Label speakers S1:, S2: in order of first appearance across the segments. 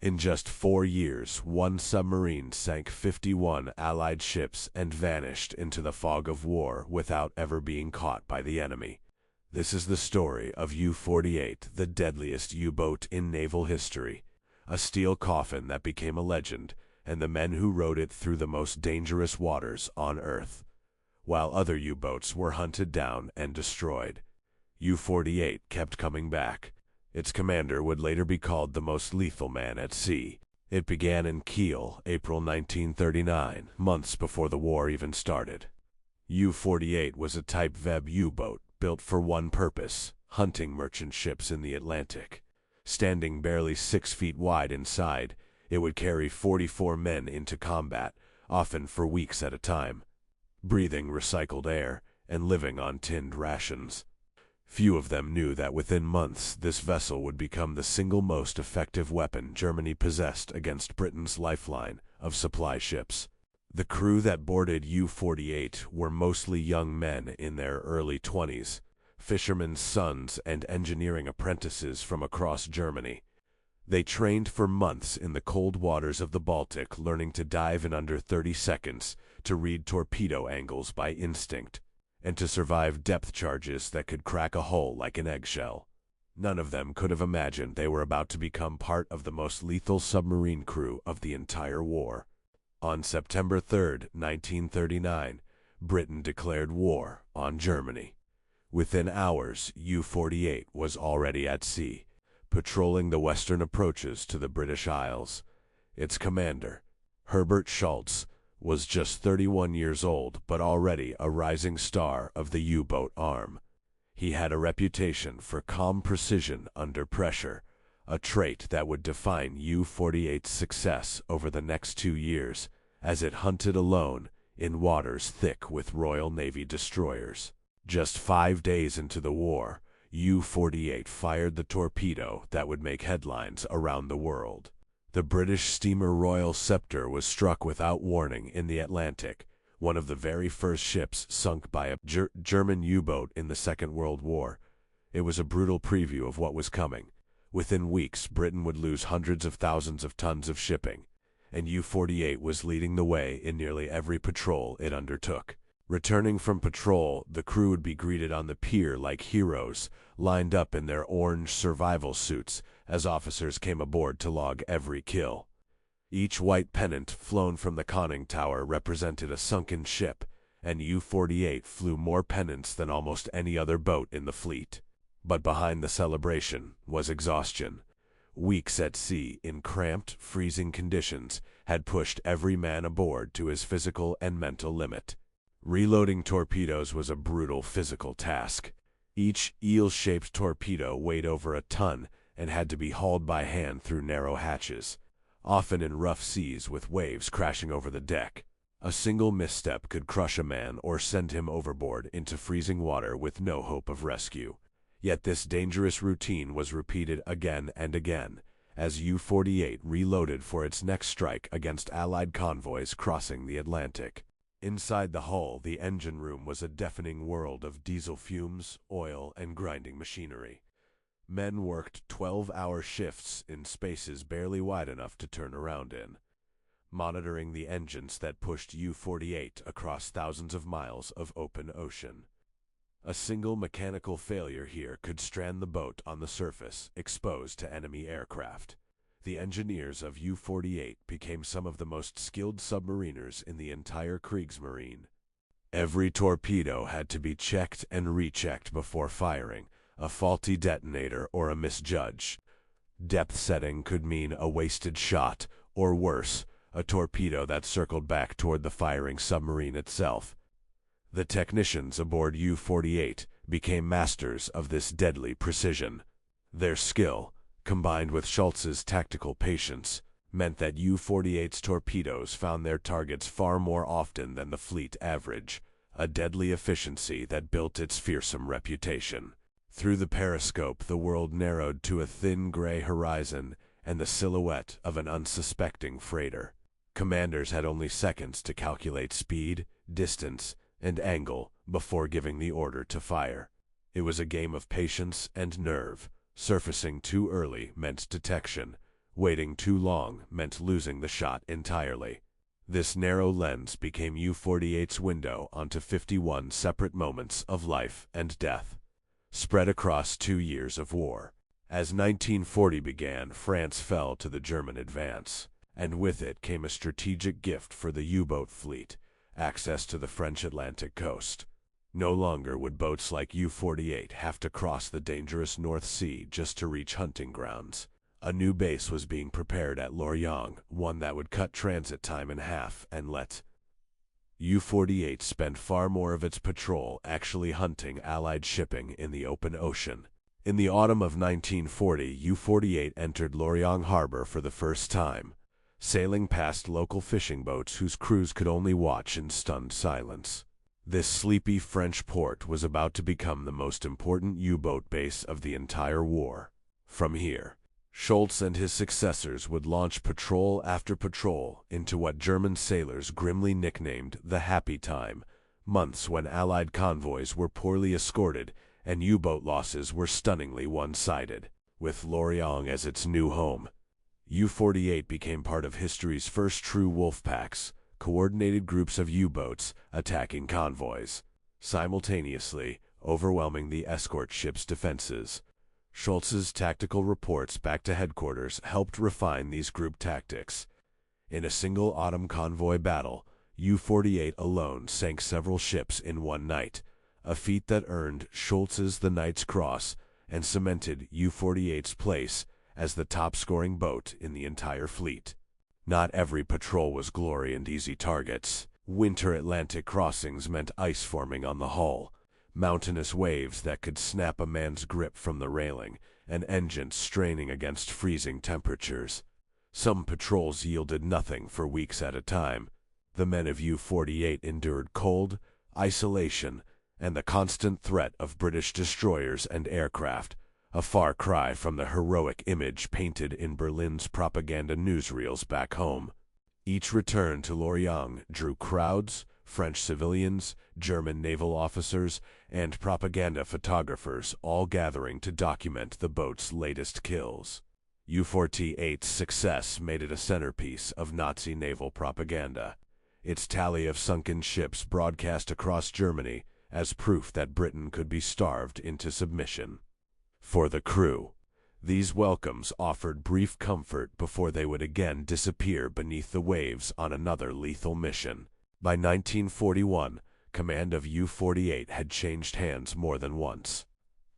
S1: In just 4 years, one submarine sank 51 Allied ships and vanished into the fog of war without ever being caught by the enemy. This is the story of U-48, the deadliest U-boat in naval history, a steel coffin that became a legend, and the men who rode it through the most dangerous waters on Earth. While other U-boats were hunted down and destroyed, U-48 kept coming back. Its commander would later be called the most lethal man at sea. It began in Kiel, April 1939, months before the war even started. U-48 was a Type Veb U-boat built for one purpose: hunting merchant ships in the Atlantic. Standing barely 6 feet wide inside, it would carry 44 men into combat, often for weeks at a time, breathing recycled air and living on tinned rations. Few of them knew that within months this vessel would become the single most effective weapon Germany possessed against Britain's lifeline of supply ships. The crew that boarded U-48 were mostly young men in their early 20s, fishermen's sons and engineering apprentices from across Germany. They trained for months in the cold waters of the Baltic, learning to dive in under 30 seconds, to read torpedo angles by instinct, and to survive depth charges that could crack a hull like an eggshell. None of them could have imagined they were about to become part of the most lethal submarine crew of the entire war. On September 3, 1939, Britain declared war on Germany. Within hours, U-48 was already at sea, patrolling the western approaches to the British Isles. Its commander, Herbert Schultze, was just 31 years old, but already a rising star of the U-boat arm. He had a reputation for calm precision under pressure, a trait that would define U-48's success over the next 2 years, as it hunted alone in waters thick with Royal Navy destroyers. Just 5 days into the war, U-48 fired the torpedo that would make headlines around the world. The British steamer Royal Scepter was struck without warning in the Atlantic, one of the very first ships sunk by a German U-boat in the Second World War. It was a brutal preview of what was coming. Within weeks, Britain would lose hundreds of thousands of tons of shipping, and U-48 was leading the way in nearly every patrol it undertook. Returning from patrol, the crew would be greeted on the pier like heroes, lined up in their orange survival suits as officers came aboard to log every kill. Each white pennant flown from the conning tower represented a sunken ship, and U-48 flew more pennants than almost any other boat in the fleet. But behind the celebration was exhaustion. Weeks at sea in cramped, freezing conditions had pushed every man aboard to his physical and mental limit. Reloading torpedoes was a brutal physical task. Each eel-shaped torpedo weighed over a ton and had to be hauled by hand through narrow hatches, often in rough seas with waves crashing over the deck. A single misstep could crush a man or send him overboard into freezing water with no hope of rescue. Yet this dangerous routine was repeated again and again, as U-48 reloaded for its next strike against Allied convoys crossing the Atlantic. Inside the hull, the engine room was a deafening world of diesel fumes, oil, and grinding machinery. Men worked 12-hour shifts in spaces barely wide enough to turn around in, monitoring the engines that pushed U-48 across thousands of miles of open ocean. A single mechanical failure here could strand the boat on the surface, exposed to enemy aircraft. The engineers of U-48 became some of the most skilled submariners in the entire Kriegsmarine. Every torpedo had to be checked and rechecked before firing, a faulty detonator or a misjudge. Depth setting could mean a wasted shot, or worse, a torpedo that circled back toward the firing submarine itself. The technicians aboard U-48 became masters of this deadly precision. Their skill, combined with Schultz's tactical patience, meant that U-48's torpedoes found their targets far more often than the fleet average, a deadly efficiency that built its fearsome reputation. Through the periscope, the world narrowed to a thin gray horizon and the silhouette of an unsuspecting freighter. Commanders had only seconds to calculate speed, distance, and angle before giving the order to fire. It was a game of patience and nerve. Surfacing too early meant detection, Waiting too long meant losing the shot entirely. This narrow lens became U-48's window onto 51 separate moments of life and death, spread across 2 years of war. As 1940 began, France fell to the German advance, and with it came a strategic gift for the U-boat fleet: access to the French Atlantic coast. No longer would boats like U-48 have to cross the dangerous North Sea just to reach hunting grounds. A new base was being prepared at Lorient, one that would cut transit time in half and let U-48 spend far more of its patrol actually hunting Allied shipping in the open ocean. In the autumn of 1940, U-48 entered Lorient harbor for the first time, sailing past local fishing boats whose crews could only watch in stunned silence. This sleepy French port was about to become the most important U-boat base of the entire war. From here, Schultze and his successors would launch patrol after patrol into what German sailors grimly nicknamed the Happy Time, months when Allied convoys were poorly escorted and U-boat losses were stunningly one-sided. With Lorient as its new home, U-48 became part of history's first true wolf packs, coordinated groups of U-boats attacking convoys, simultaneously overwhelming the escort ship's defenses. Schultz's tactical reports back to headquarters helped refine these group tactics. In a single autumn convoy battle, U-48 alone sank several ships in one night, a feat that earned Schultz's the Knight's Cross and cemented U-48's place as the top-scoring boat in the entire fleet. Not every patrol was glory and easy targets. Winter Atlantic crossings meant ice forming on the hull, mountainous waves that could snap a man's grip from the railing, and engines straining against freezing temperatures. Some patrols yielded nothing for weeks at a time. The men of U-48 endured cold, isolation, and the constant threat of British destroyers and aircraft, a far cry from the heroic image painted in Berlin's propaganda newsreels back home. Each return to Lorient drew crowds, French civilians, German naval officers, and propaganda photographers all gathering to document the boat's latest kills. U-48's success made it a centerpiece of Nazi naval propaganda, its tally of sunken ships broadcast across Germany as proof that Britain could be starved into submission. For the crew, these welcomes offered brief comfort before they would again disappear beneath the waves on another lethal mission. By 1941, command of U-48 had changed hands more than once,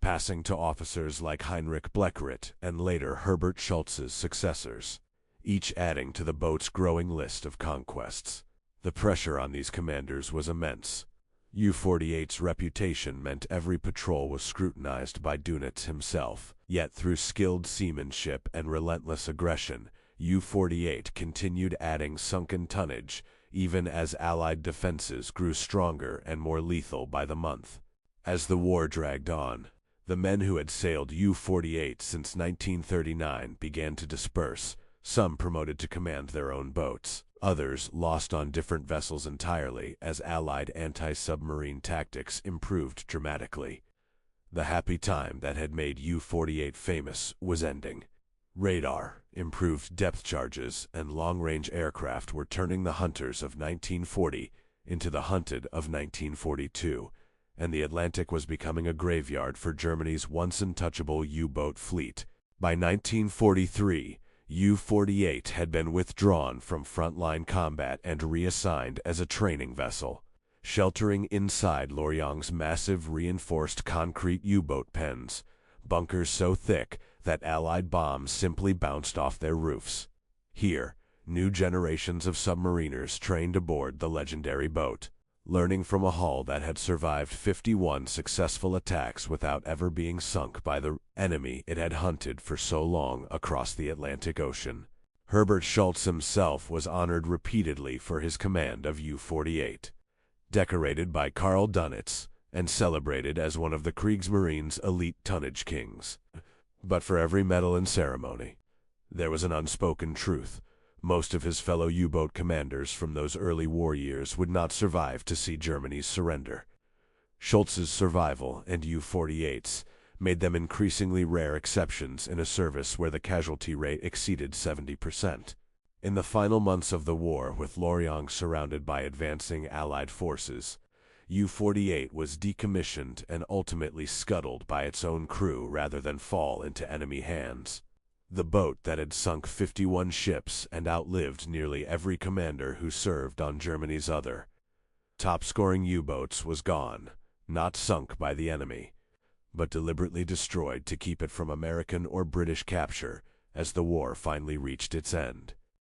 S1: passing to officers like Heinrich Bleckrit and later Herbert Schultz's successors, each adding to the boat's growing list of conquests. The pressure on these commanders was immense. U-48's reputation meant every patrol was scrutinized by Dönitz himself. Yet through skilled seamanship and relentless aggression, U-48 continued adding sunken tonnage, even as Allied defenses grew stronger and more lethal by the month. As the war dragged on, the men who had sailed U-48 since 1939 began to disperse, some promoted to command their own boats. Others lost on different vessels entirely as Allied anti-submarine tactics improved dramatically. The happy time that had made U-48 famous was ending. Radar, improved depth charges, and long-range aircraft were turning the hunters of 1940 into the hunted of 1942, and the Atlantic was becoming a graveyard for Germany's once untouchable U-boat fleet. By 1943, U-48 had been withdrawn from frontline combat and reassigned as a training vessel, sheltering inside Lorient's massive reinforced concrete U-boat pens, bunkers so thick that Allied bombs simply bounced off their roofs. Here, new generations of submariners trained aboard the legendary boat, learning from a hull that had survived 51 successful attacks without ever being sunk by the enemy it had hunted for so long across the Atlantic Ocean. Herbert Schultze himself was honored repeatedly for his command of U-48, decorated by Karl Dönitz, and celebrated as one of the Kriegsmarine's elite tonnage kings. But for every medal and ceremony, there was an unspoken truth. Most of his fellow U-boat commanders from those early war years would not survive to see Germany's surrender. Schultz's survival and U-48's made them increasingly rare exceptions in a service where the casualty rate exceeded 70%. In the final months of the war, with Lorient surrounded by advancing Allied forces, U-48 was decommissioned and ultimately scuttled by its own crew rather than fall into enemy hands. The boat that had sunk 51 ships and outlived nearly every commander who served on Germany's other top-scoring U-boats was gone, not sunk by the enemy, but deliberately destroyed to keep it from American or British capture as the war finally reached its end.